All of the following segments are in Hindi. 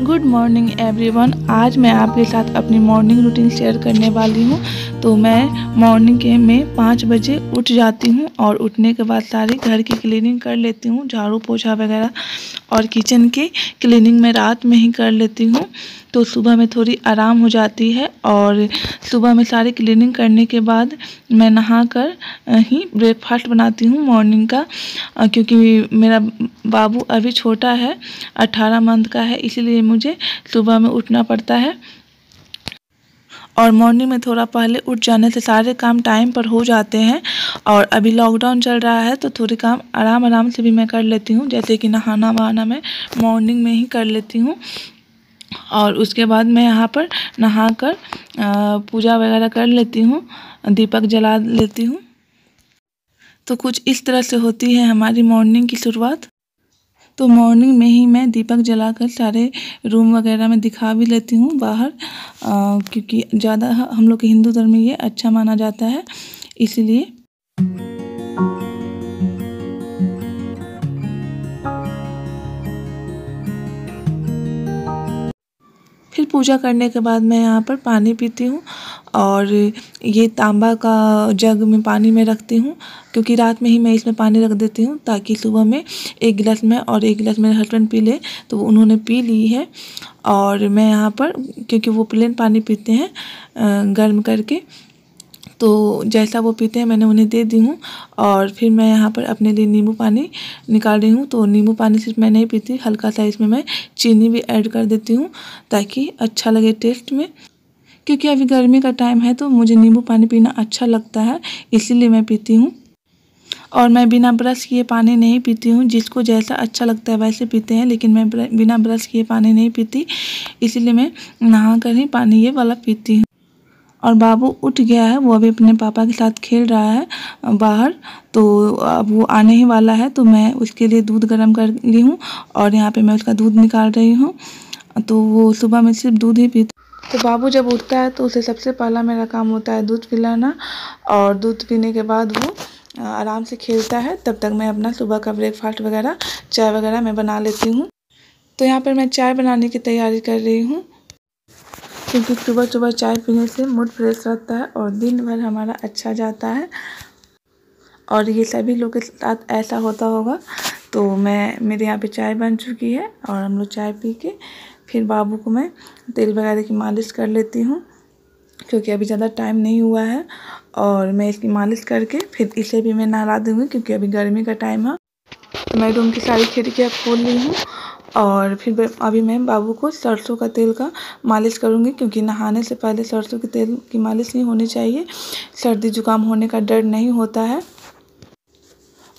Good morning everyone. आज मैं आपके साथ अपनी मॉर्निंग रूटीन शेयर करने वाली हूँ। तो मैं मॉर्निंग के में 5 बजे उठ जाती हूँ और उठने के बाद सारी घर की क्लीनिंग कर लेती हूँ, झाड़ू पोछा वगैरह, और किचन की क्लीनिंग मैं रात में ही कर लेती हूँ। तो सुबह में थोड़ी आराम हो जाती है। और सुबह में सारी क्लीनिंग करने के बाद मैं नहाकर ही ब्रेकफास्ट बनाती हूँ मॉर्निंग का, क्योंकि मेरा बाबू अभी छोटा है, 18 मंथ का है, इसीलिए मुझे सुबह में उठना पड़ता है। और मॉर्निंग में थोड़ा पहले उठ जाने से सारे काम टाइम पर हो जाते हैं। और अभी लॉकडाउन चल रहा है तो थोड़े काम आराम से भी मैं कर लेती हूँ, जैसे कि नहाना वहाना मैं मॉर्निंग में ही कर लेती हूँ। और उसके बाद मैं यहाँ पर नहाकर पूजा वगैरह कर लेती हूँ, दीपक जला लेती हूँ। तो कुछ इस तरह से होती है हमारी मॉर्निंग की शुरुआत। तो मॉर्निंग में ही मैं दीपक जलाकर सारे रूम वगैरह में दिखा भी लेती हूँ बाहर, क्योंकि ज़्यादा हम लोग के हिंदू धर्म में ये अच्छा माना जाता है, इसलिए। फिर पूजा करने के बाद मैं यहाँ पर पानी पीती हूँ। और ये तांबा का जग में पानी में रखती हूँ, क्योंकि रात में ही मैं इसमें पानी रख देती हूँ, ताकि सुबह में 1 गिलास मैं और 1 गिलास मेरे हस्बैंड पी ले। तो उन्होंने पी ली है। और मैं यहाँ पर, क्योंकि वो प्लेन पानी पीते हैं गर्म करके, तो जैसा वो पीते हैं मैंने उन्हें दे दी हूँ। और फिर मैं यहाँ पर अपने लिए नींबू पानी निकाल रही हूँ। तो नींबू पानी सिर्फ मैं नहीं पीती, हल्का सा इसमें मैं चीनी भी ऐड कर देती हूँ, ताकि अच्छा लगे टेस्ट में। क्योंकि अभी गर्मी का टाइम है तो मुझे नींबू पानी पीना अच्छा लगता है, इसीलिए मैं पीती हूँ। और मैं बिना ब्रश किए पानी नहीं पीती हूँ, जिसको जैसा अच्छा लगता है वैसे पीते हैं, लेकिन मैं बिना ब्रश किए पानी नहीं पीती, इसीलिए मैं नहा कर ही पानी ये वाला पीती हूँ। और बाबू उठ गया है, वो अभी अपने पापा के साथ खेल रहा है बाहर। तो अब वो आने ही वाला है, तो मैं उसके लिए दूध गर्म कर ली हूँ और यहाँ पे मैं उसका दूध निकाल रही हूँ। तो वो सुबह में सिर्फ दूध ही पीता। तो बाबू जब उठता है तो उसे सबसे पहला मेरा काम होता है दूध पिलाना। और दूध पीने के बाद वो आराम से खेलता है, तब तक मैं अपना सुबह का ब्रेकफास्ट वगैरह, चाय वगैरह मैं बना लेती हूँ। तो यहाँ पर मैं चाय बनाने की तैयारी कर रही हूँ, क्योंकि सुबह सुबह चाय पीने से मूड फ्रेश रहता है और दिन भर हमारा अच्छा जाता है। और ये सभी लोग के साथ ऐसा होता होगा। तो मेरे यहाँ पे चाय बन चुकी है और हम लोग चाय पी के फिर बाबू को मैं तेल वगैरह की मालिश कर लेती हूँ, क्योंकि अभी ज़्यादा टाइम नहीं हुआ है। और मैं इसकी मालिश करके फिर इसे भी मैं नहला दूँगी, क्योंकि अभी गर्मी का टाइम है। तो मैं रूम की सारी खिड़कियाँ खोल ली हूँ। और फिर अभी मैं बाबू को सरसों का तेल का मालिश करूँगी, क्योंकि नहाने से पहले सरसों के तेल की मालिश नहीं होनी चाहिए, सर्दी जुकाम होने का डर नहीं होता है।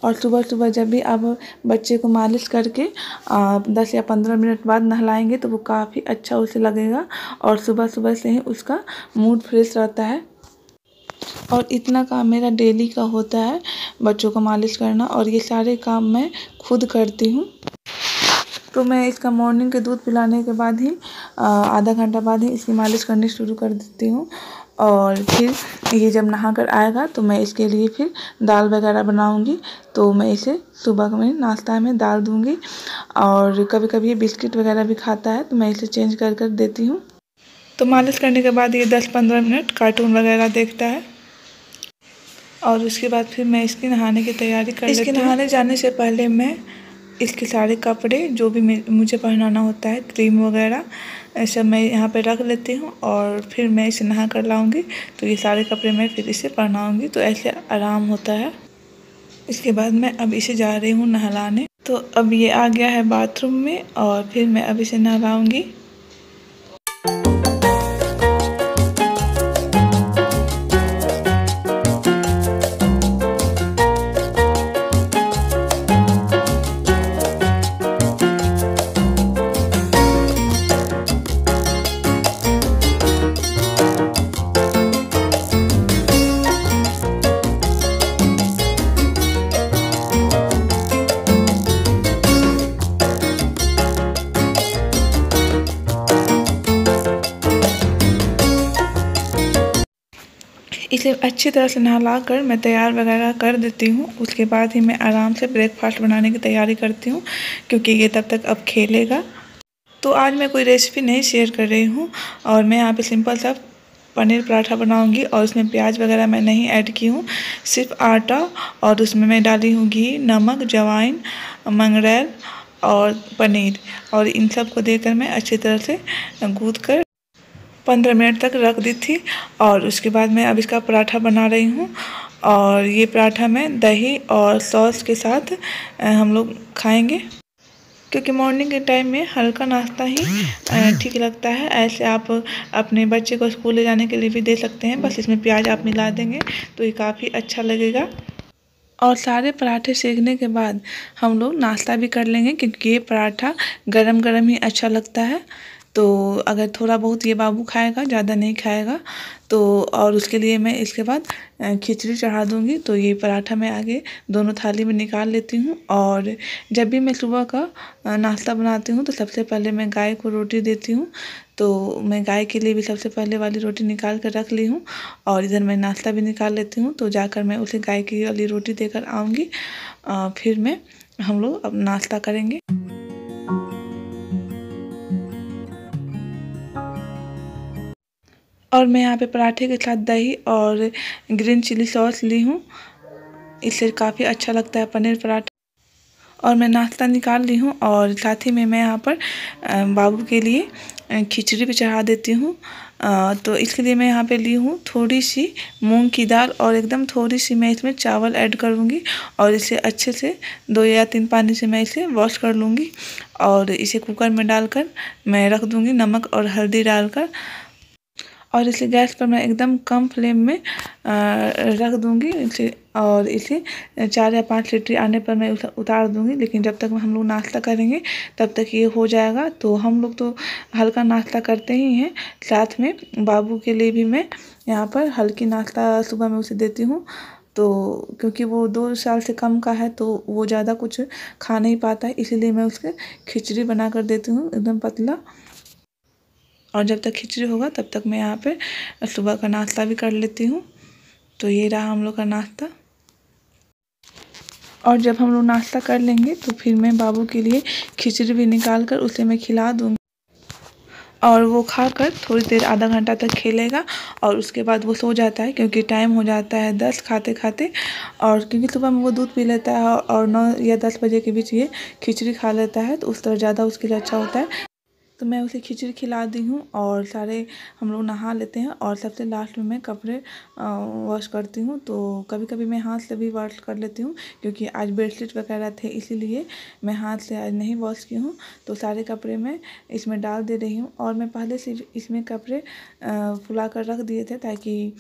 और सुबह सुबह जब भी आप बच्चे को मालिश करके 10 या 15 मिनट बाद नहलाएंगे तो वो काफ़ी अच्छा उसे लगेगा, और सुबह सुबह से ही उसका मूड फ्रेश रहता है। और इतना काम मेरा डेली का होता है, बच्चों को मालिश करना, और ये सारे काम मैं खुद करती हूँ। तो मैं इसका मॉर्निंग के दूध पिलाने के बाद ही आधा घंटा बाद ही इसकी मालिश करनी शुरू कर देती हूँ। और फिर ये जब नहा कर आएगा तो मैं इसके लिए फिर दाल वगैरह बनाऊँगी। तो मैं इसे सुबह में नाश्ता में दाल दूँगी। और कभी कभी ये बिस्किट वगैरह भी खाता है, तो मैं इसे चेंज कर कर देती हूँ। तो मालिश करने के बाद ये 10-15 मिनट कार्टून वगैरह देखता है। और उसके बाद फिर मैं इसकी नहाने की तैयारी कर लेती हूँ। इसके नहाने जाने से पहले मैं इसके सारे कपड़े जो भी मुझे पहनाना होता है, क्रीम वगैरह, सब मैं यहाँ पे रख लेती हूँ। और फिर मैं इसे नहा कर लाऊँगी, तो ये सारे कपड़े मैं फिर इसे पहनाऊँगी, तो ऐसे आराम होता है। इसके बाद मैं अब इसे जा रही हूँ नहलाने। तो अब ये आ गया है बाथरूम में, और फिर मैं अब इसे नहलाऊँगी। इसे अच्छी तरह से नहला कर मैं तैयार वगैरह कर देती हूँ। उसके बाद ही मैं आराम से ब्रेकफास्ट बनाने की तैयारी करती हूँ, क्योंकि ये तब तक अब खेलेगा। तो आज मैं कोई रेसिपी नहीं शेयर कर रही हूँ और मैं यहाँ पे सिंपल सा पनीर पराठा बनाऊंगी और उसमें प्याज वगैरह मैं नहीं ऐड की हूँ, सिर्फ आटा और उसमें मैं डाली हूँ घी, नमक, जवाइन, मंगरेल और पनीर, और इन सब को देकर मैं अच्छी तरह से गूँथ कर 15 मिनट तक रख दी थी। और उसके बाद मैं अब इसका पराठा बना रही हूँ और ये पराठा मैं दही और सॉस के साथ हम लोग खाएंगे, क्योंकि मॉर्निंग के टाइम में हल्का नाश्ता ही ठीक लगता है। ऐसे आप अपने बच्चे को स्कूल ले जाने के लिए भी दे सकते हैं, बस इसमें प्याज आप मिला देंगे तो ये काफ़ी अच्छा लगेगा। और सारे पराठे सेकने के बाद हम लोग नाश्ता भी कर लेंगे, क्योंकि ये पराठा गरम गरम ही अच्छा लगता है। तो अगर थोड़ा बहुत ये बाबू खाएगा, ज़्यादा नहीं खाएगा, तो और उसके लिए मैं इसके बाद खिचड़ी चढ़ा दूँगी। तो ये पराठा मैं आगे दोनों थाली में निकाल लेती हूँ। और जब भी मैं सुबह का नाश्ता बनाती हूँ तो सबसे पहले मैं गाय को रोटी देती हूँ। तो मैं गाय के लिए भी सबसे पहले वाली रोटी निकाल कर रख ली हूँ और इधर मैं नाश्ता भी निकाल लेती हूँ। तो जाकर मैं उसे गाय की वाली रोटी देकर आऊँगी, फिर हम लोग अब नाश्ता करेंगे। और मैं यहाँ पे पराठे के साथ दही और ग्रीन चिली सॉस ली हूँ, इससे काफ़ी अच्छा लगता है पनीर पराठा। और मैं नाश्ता निकाल ली हूँ और साथ ही में मैं यहाँ पर बाबू के लिए खिचड़ी भी चढ़ा देती हूँ। तो इसके लिए मैं यहाँ पे ली हूँ थोड़ी सी मूंग की दाल और एकदम थोड़ी सी मैं इसमें चावल ऐड करूँगी और इसे अच्छे से 2 या 3 पानी से मैं इसे वॉश कर लूँगी और इसे कुकर में डालकर मैं रख दूँगी नमक और हल्दी डालकर। और इसे गैस पर मैं एकदम कम फ्लेम में रख दूँगी इसे, और इसे 4 या 5 सीटी आने पर मैं उतार दूँगी। लेकिन जब तक हम लोग नाश्ता करेंगे तब तक ये हो जाएगा। तो हम लोग तो हल्का नाश्ता करते ही हैं, साथ में बाबू के लिए भी मैं यहाँ पर हल्की नाश्ता सुबह में उसे देती हूँ। तो क्योंकि वो 2 साल से कम का है तो वो ज़्यादा कुछ खा नहीं पाता है, इसीलिए मैं उसके खिचड़ी बना कर देती हूँ एकदम पतला। और जब तक खिचड़ी होगा तब तक मैं यहाँ पे सुबह का नाश्ता भी कर लेती हूँ। तो ये रहा हम लोग का नाश्ता। और जब हम लोग नाश्ता कर लेंगे तो फिर मैं बाबू के लिए खिचड़ी भी निकाल कर उसे मैं खिला दूँगी और वो खाकर थोड़ी देर आधा घंटा तक खेलेगा और उसके बाद वो सो जाता है, क्योंकि टाइम हो जाता है 10 खाते खाते। और क्योंकि सुबह में वो दूध पी लेता है और 9 या 10 बजे के बीच ये खिचड़ी खा लेता है, तो उस तरह ज़्यादा उसके लिए अच्छा होता है। तो मैं उसे खिचड़ी खिला दी हूँ और सारे हम लोग नहा लेते हैं और सबसे लास्ट में मैं कपड़े वॉश करती हूँ। तो कभी कभी मैं हाथ से भी वॉश कर लेती हूँ, क्योंकि आज बेडशीट वगैरह थे इसीलिए मैं हाथ से आज नहीं वॉश की हूँ। तो सारे कपड़े मैं इसमें डाल दे रही हूँ और मैं पहले से इसमें कपड़े फुला कर रख दिए थे, ताकि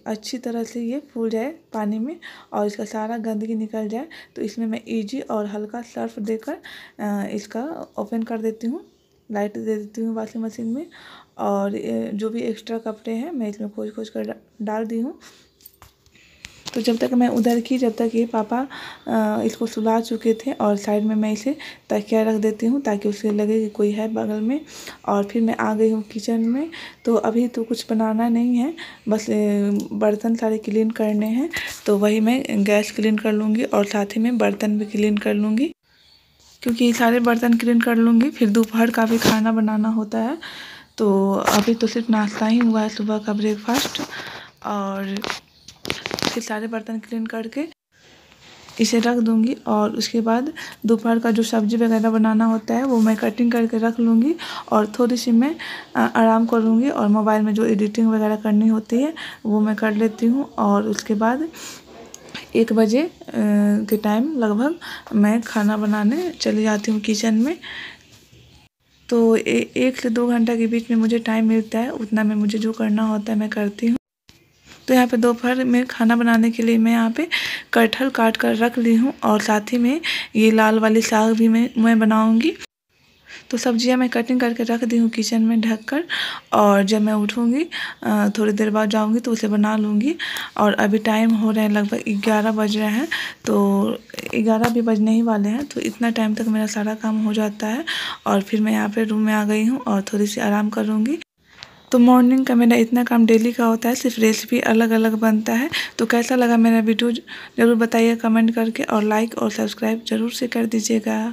अच्छी तरह से ये फूल जाए पानी में और इसका सारा गंदगी निकल जाए। तो इसमें मैं ईजी और हल्का सर्फ देकर इसका ओपन कर देती हूँ, लाइट दे देती हूँ वॉशिंग मशीन में। और जो भी एक्स्ट्रा कपड़े हैं मैं इसमें खोज खोज कर डाल दी हूँ। तो जब तक मैं उधर की, जब तक ये पापा इसको सुला चुके थे और साइड में मैं इसे तकिया रख देती हूँ ताकि उसे लगे कि कोई है बगल में। और फिर मैं आ गई हूँ किचन में। तो अभी तो कुछ बनाना नहीं है, बस बर्तन सारे क्लीन करने हैं। तो वही मैं गैस क्लीन कर लूँगी और साथ ही में बर्तन भी क्लीन कर लूँगी, क्योंकि सारे बर्तन क्लीन कर लूँगी फिर दोपहर का भी खाना बनाना होता है। तो अभी तो सिर्फ नाश्ता ही हुआ है, सुबह का ब्रेकफास्ट। और फिर सारे बर्तन क्लीन करके इसे रख दूँगी और उसके बाद दोपहर का जो सब्ज़ी वगैरह बनाना होता है वो मैं कटिंग करके रख लूँगी और थोड़ी सी मैं आराम करूँगी और मोबाइल में जो एडिटिंग वगैरह करनी होती है वो मैं कर लेती हूँ। और उसके बाद 1 बजे के टाइम लगभग मैं खाना बनाने चली जाती हूँ किचन में। तो 1 से 2 घंटा के बीच में मुझे टाइम मिलता है, उतना में मुझे जो करना होता है मैं करती हूँ। तो यहाँ पे दोपहर में खाना बनाने के लिए मैं यहाँ पे कटहल काट कर रख ली हूँ और साथ ही में ये लाल वाली साग भी मैं बनाऊँगी। तो सब्जियां मैं कटिंग करके रख दी हूँ किचन में ढक कर, और जब मैं उठूँगी थोड़ी देर बाद जाऊँगी तो उसे बना लूँगी। और अभी टाइम हो रहा है लगभग 11 बज रहे हैं, तो 11 भी बजने ही वाले हैं। तो इतना टाइम तक मेरा सारा काम हो जाता है और फिर मैं यहाँ पे रूम में आ गई हूँ और थोड़ी सी आराम करूँगी। तो मॉर्निंग का मेरा इतना काम डेली का होता है, सिर्फ रेसिपी अलग अलग बनता है। तो कैसा लगा मेरा वीडियो ज़रूर बताइए कमेंट करके, और लाइक और सब्सक्राइब ज़रूर से कर दीजिएगा।